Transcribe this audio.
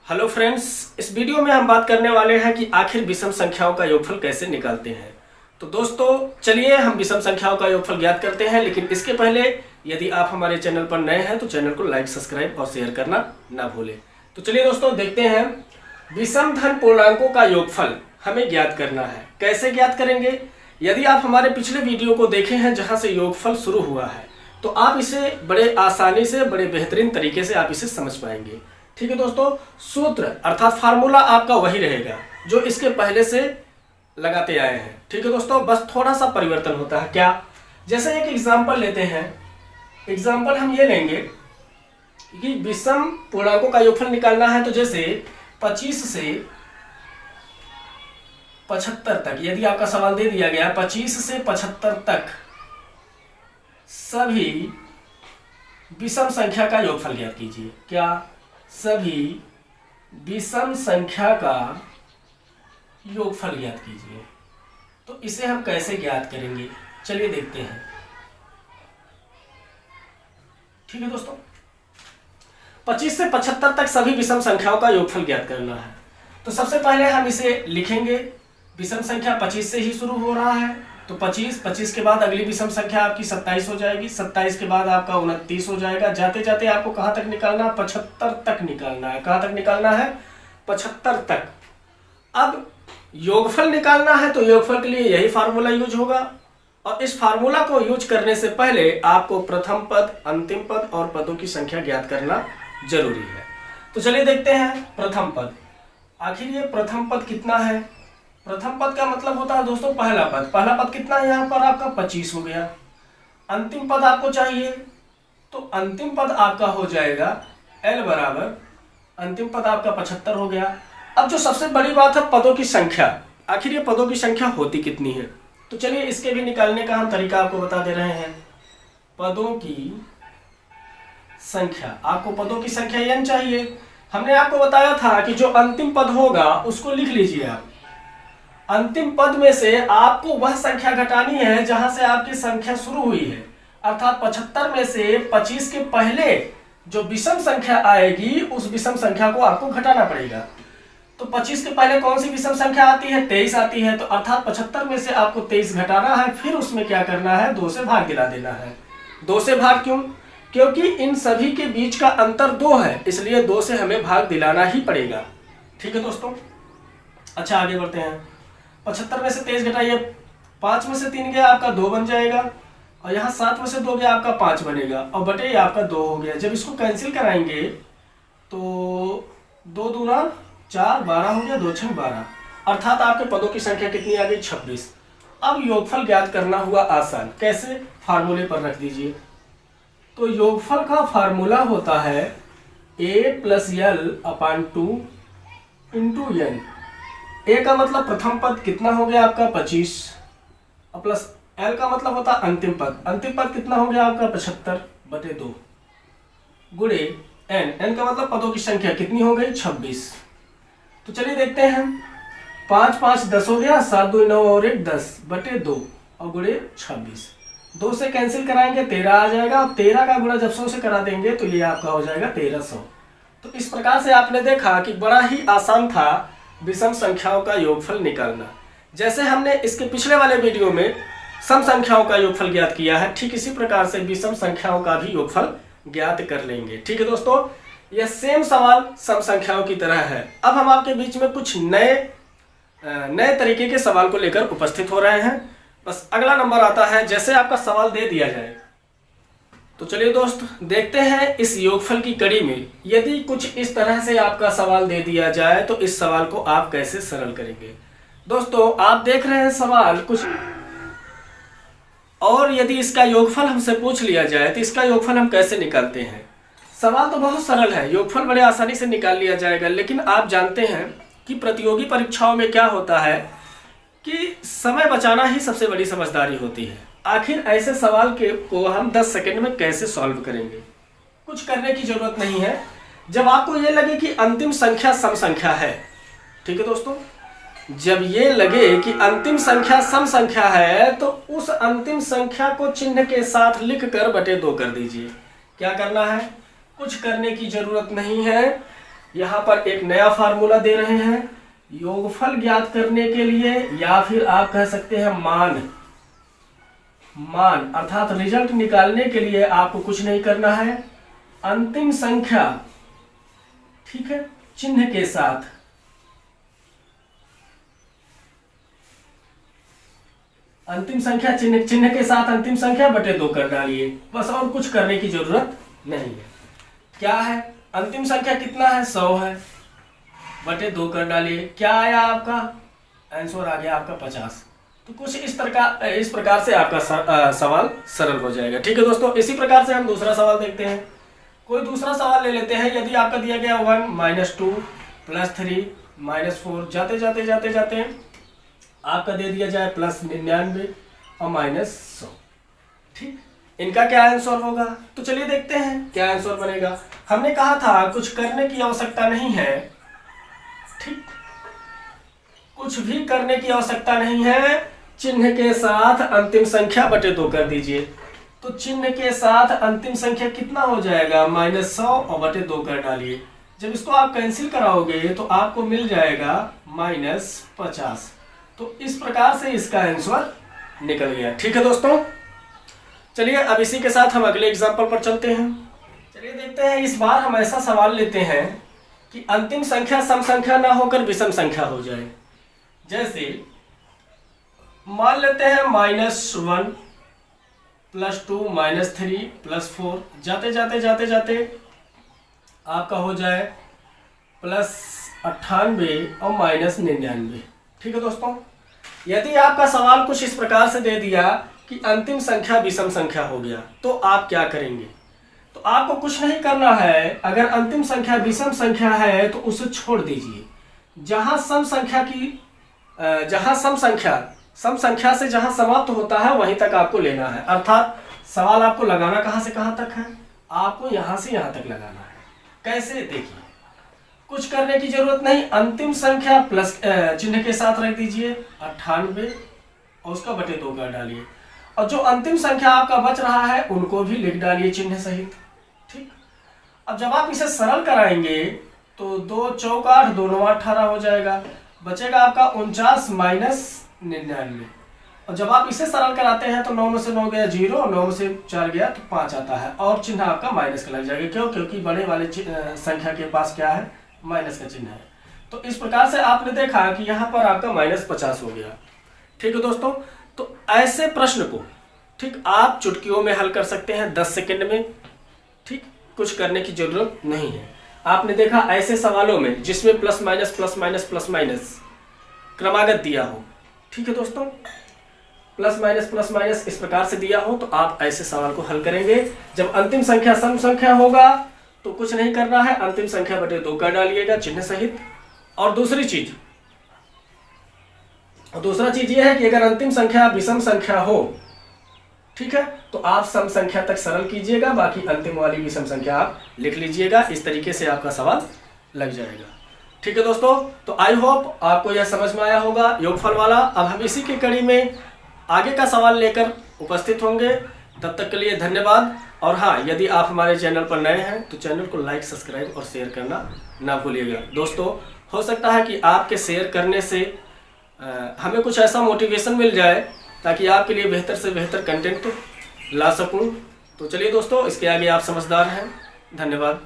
Hello friends, इस video में हम बात करने वाले हैं कि आखिर विषम संख्याओं का योगफल कैसे निकालते हैं। तो दोस्तों चलिए हम विषम संख्याओं का योगफल ज्ञात करते हैं, लेकिन इसके पहले यदि आप हमारे चैनल पर नए हैं तो चैनल को लाइक, सब्सक्राइब और शेयर करना ना भूलें। तो चलिए दोस्तों देखते हैं, विषम धन पूर्णांकों का योगफल हमें ज्ञात करना है। कैसे ज्ञात करेंगे? यदि आप हमारे पिछले वीडियो को देखे हैं जहाँ से योगफल शुरू हुआ है तो आप इसे बड़े आसानी से, बड़े बेहतरीन तरीके से आप इसे समझ पाएंगे। ठीक है दोस्तों, सूत्र अर्थात फार्मूला आपका वही रहेगा जो इसके पहले से लगाते आए हैं। ठीक है दोस्तों, बस थोड़ा सा परिवर्तन होता है। क्या? जैसे एक एग्जांपल लेते हैं। एग्जांपल हम ये लेंगे कि विषम पूर्णांकों का योगफल निकालना है। तो जैसे 25 से 75 तक यदि आपका सवाल दे दिया गया 25 से 75 तक सभी विषम संख्या का योगफल ज्ञात कीजिए। क्या? सभी विषम संख्या का योगफल ज्ञात कीजिए। तो इसे हम कैसे ज्ञात करेंगे, चलिए देखते हैं। ठीक है दोस्तों, 25 से 75 तक सभी विषम संख्याओं का योगफल ज्ञात करना है। तो सबसे पहले हम इसे लिखेंगे। विषम संख्या 25 से ही शुरू हो रहा है तो 25 के बाद अगली विषम संख्या आपकी 27 हो जाएगी। 27 के बाद आपका 29 हो जाएगा। जाते जाते आपको कहाँ तक निकालना है? 75 तक निकालना है। कहाँ तक निकालना है? 75 तक। अब योगफल निकालना है तो योगफल के लिए यही फार्मूला यूज होगा, और इस फार्मूला को यूज करने से पहले आपको प्रथम पद, अंतिम पद और पदों की संख्या ज्ञात करना जरूरी है। तो चलिए देखते हैं प्रथम पद। आखिर ये प्रथम पद कितना है? प्रथम पद का मतलब होता है दोस्तों पहला पद। पहला पद कितना है? यहाँ पर आपका 25 हो गया। अंतिम पद आपको चाहिए तो अंतिम पद आपका हो जाएगा L बराबर, अंतिम पद आपका 75 हो गया। अब जो सबसे बड़ी बात है पदों की संख्या, आखिर ये पदों की संख्या होती कितनी है? तो चलिए इसके भी निकालने का हम तरीका आपको बता दे रहे हैं। पदों की संख्या, आपको पदों की संख्या n चाहिए। हमने आपको बताया था कि जो अंतिम पद होगा उसको लिख लीजिए आप। अंतिम पद में से आपको वह संख्या घटानी है जहां से आपकी संख्या शुरू हुई है, अर्थात 75 में से 25 के पहले जो विषम संख्या आएगी उस विषम संख्या को आपको घटाना पड़ेगा। तो 25 के पहले कौन सी विषम संख्या आती है? 23 आती है। तो अर्थात 75 में से आपको 23 घटाना है, फिर उसमें क्या करना है? 2 से भाग दिला देना है। 2 से भाग क्यों? क्योंकि इन सभी के बीच का अंतर 2 है, इसलिए 2 से हमें भाग दिलाना ही पड़ेगा। ठीक है दोस्तों, अच्छा आगे बढ़ते हैं। 75 में से 23 घटाइए, 5 में से 3 गया आपका 2 बन जाएगा, और यहाँ 7 में से 2 गया आपका 5 बनेगा, और बटे आपका 2 हो गया। जब इसको कैंसिल कराएंगे तो 2 दूना 4, 12 हो गया, 2 छंग 12, अर्थात आपके पदों की संख्या कितनी आ गई? 26। अब योगफल ज्ञात करना हुआ आसान। कैसे? फार्मूले पर रख दीजिए। तो योगफल का फार्मूला होता है a+l/2 × n। ए का मतलब प्रथम पद कितना हो गया आपका? 25, और प्लस एल का मतलब होता है अंतिम पद। अंतिम पद कितना हो गया आपका? 75/2 गुणे एन का मतलब पदों की संख्या कितनी हो गई? 26। तो चलिए देखते हैं। 5 5 10 हो गया, 7 2 9 और 1 10/2 और गुणे 26। 2 से कैंसिल कराएंगे 13 आ जाएगा, और 13 का गुणा जब 100 से करा देंगे तो ये आपका हो जाएगा 1300। तो इस प्रकार से आपने देखा कि बड़ा ही आसान था विषम संख्याओं का योगफल निकालना। जैसे हमने इसके पिछले वाले वीडियो में सम संख्याओं का योगफल ज्ञात किया है, ठीक इसी प्रकार से विषम संख्याओं का भी योगफल ज्ञात कर लेंगे। ठीक है दोस्तों, यह सेम सवाल सम संख्याओं की तरह है। अब हम आपके बीच में कुछ नए तरीके के सवाल को लेकर उपस्थित हो रहे हैं। बस अगला नंबर आता है, जैसे आपका सवाल दे दिया जाए तो चलिए दोस्त देखते हैं इस योगफल की कड़ी में यदि कुछ इस तरह से आपका सवाल दे दिया जाए तो इस सवाल को आप कैसे सरल करेंगे। दोस्तों आप देख रहे हैं सवाल कुछ, और यदि इसका योगफल हमसे पूछ लिया जाए तो इसका योगफल हम कैसे निकालते हैं। सवाल तो बहुत सरल है, योगफल बड़े आसानी से निकाल लिया जाएगा, लेकिन आप जानते हैं कि प्रतियोगी परीक्षाओं में क्या होता है कि समय बचाना ही सबसे बड़ी समझदारी होती है। आखिर ऐसे सवाल को हम 10 सेकंड में कैसे सॉल्व करेंगे? कुछ करने की जरूरत नहीं है। जब आपको ये लगे कि अंतिम संख्या सम संख्या है, ठीक है दोस्तों, जब ये लगे कि अंतिम संख्या सम संख्या है तो उस अंतिम संख्या को चिन्ह के साथ लिख कर बटे 2 कर दीजिए। क्या करना है? कुछ करने की जरूरत नहीं है। यहाँ पर एक नया फार्मूला दे रहे हैं योगफल ज्ञात करने के लिए, या फिर आप कह सकते हैं मान अर्थात रिजल्ट निकालने के लिए आपको कुछ नहीं करना है। अंतिम संख्या, ठीक है, चिन्ह के साथ, अंतिम संख्या चिन्ह के साथ अंतिम संख्या बटे 2 कर डालिए, बस और कुछ करने की जरूरत नहीं है। क्या है, अंतिम संख्या कितना है, 100 है, बटे 2 कर डालिए, क्या आया आपका आंसर, आ गया आपका 50। तो कुछ इस प्रकार से आपका सवाल सरल हो जाएगा। ठीक है दोस्तों, इसी प्रकार से हम दूसरा सवाल देखते हैं। कोई दूसरा सवाल ले लेते हैं। यदि आपका दिया गया 1 -2 +3 -4, जाते जाते आपका दे दिया जाए +99 और -100, ठीक, इनका क्या आंसर होगा? तो चलिए देखते हैं क्या आंसर बनेगा। हमने कहा था कुछ करने की आवश्यकता नहीं है, ठीक, कुछ भी करने की आवश्यकता नहीं है, चिन्ह के साथ अंतिम संख्या बटे 2 कर दीजिए। तो चिन्ह के साथ अंतिम संख्या कितना हो जाएगा, -100 और बटे 2 कर डालिए। जब इसको आप कैंसिल कराओगे तो आपको मिल जाएगा -50। तो इस प्रकार से इसका आंसर निकल गया। ठीक है दोस्तों, चलिए अब इसी के साथ हम अगले एग्जाम्पल पर चलते हैं। चलिए देखते हैं, इस बार हम ऐसा सवाल लेते हैं कि अंतिम संख्या सम संख्या ना होकर विषम संख्या हो जाए। जैसे मान लेते हैं -1 +2 -3 +4, जाते जाते आपका हो जाए +98 और -99। ठीक है दोस्तों, यदि आपका सवाल कुछ इस प्रकार से दे दिया कि अंतिम संख्या विषम संख्या हो गया, तो आप क्या करेंगे? तो आपको कुछ नहीं करना है। अगर अंतिम संख्या विषम संख्या है तो उसे छोड़ दीजिए। जहां सम संख्या से जहां समाप्त होता है वहीं तक आपको लेना है। अर्थात सवाल आपको लगाना कहां से कहां तक है, आपको यहां से यहां तक लगाना है। कैसे, देखिए, कुछ करने की जरूरत नहीं। अंतिम संख्या प्लस चिन्ह के साथ रख दीजिए 98 और उसका बटे 2 कर डालिए, और जो अंतिम संख्या आपका बच रहा है उनको भी लिख डालिए चिन्ह सहित। ठीक, अब जब आप इसे सरल कराएंगे तो 2 चौक 8, 2 9 18 हो जाएगा, बचेगा आपका 49 -99। और जब आप इसे सरल कराते हैं तो 9 में से 9 गया 0, 9 में से 4 गया तो 5 आता है, और चिन्ह आपका माइनस का लग जाएगा। क्यों? क्योंकि बड़े वाले संख्या के पास क्या है, माइनस का चिन्ह है। तो इस प्रकार से आपने देखा कि यहाँ पर आपका -50 हो गया। ठीक है दोस्तों, तो ऐसे प्रश्न को, ठीक, आप चुटकियों में हल कर सकते हैं 10 सेकंड में। ठीक, कुछ करने की जरूरत नहीं है। आपने देखा ऐसे सवालों में जिसमें प्लस माइनस क्रमागत दिया हो, ठीक है दोस्तों, प्लस माइनस इस प्रकार से दिया हो, तो आप ऐसे सवाल को हल करेंगे। जब अंतिम संख्या सम संख्या होगा तो कुछ नहीं करना है, अंतिम संख्या बटे 2 कर डालिएगा चिन्ह सहित। और दूसरा चीज ये है कि अगर अंतिम संख्या विषम संख्या हो, ठीक है, तो आप सम संख्या तक सरल कीजिएगा, बाकी अंतिम वाली विषम संख्या आप लिख लीजिएगा। इस तरीके से आपका सवाल लग जाएगा। ठीक है दोस्तों, तो आई होप आपको यह समझ में आया होगा योगफल वाला। अब हम इसी की कड़ी में आगे का सवाल लेकर उपस्थित होंगे। तब तक के लिए धन्यवाद। और हाँ, यदि आप हमारे चैनल पर नए हैं तो चैनल को लाइक, सब्सक्राइब और शेयर करना ना भूलिएगा। दोस्तों, हो सकता है कि आपके शेयर करने से हमें कुछ ऐसा मोटिवेशन मिल जाए ताकि आपके लिए बेहतर से बेहतर कंटेंट ला सकूं। तो चलिए दोस्तों, इसके आगे आप समझदार हैं। धन्यवाद।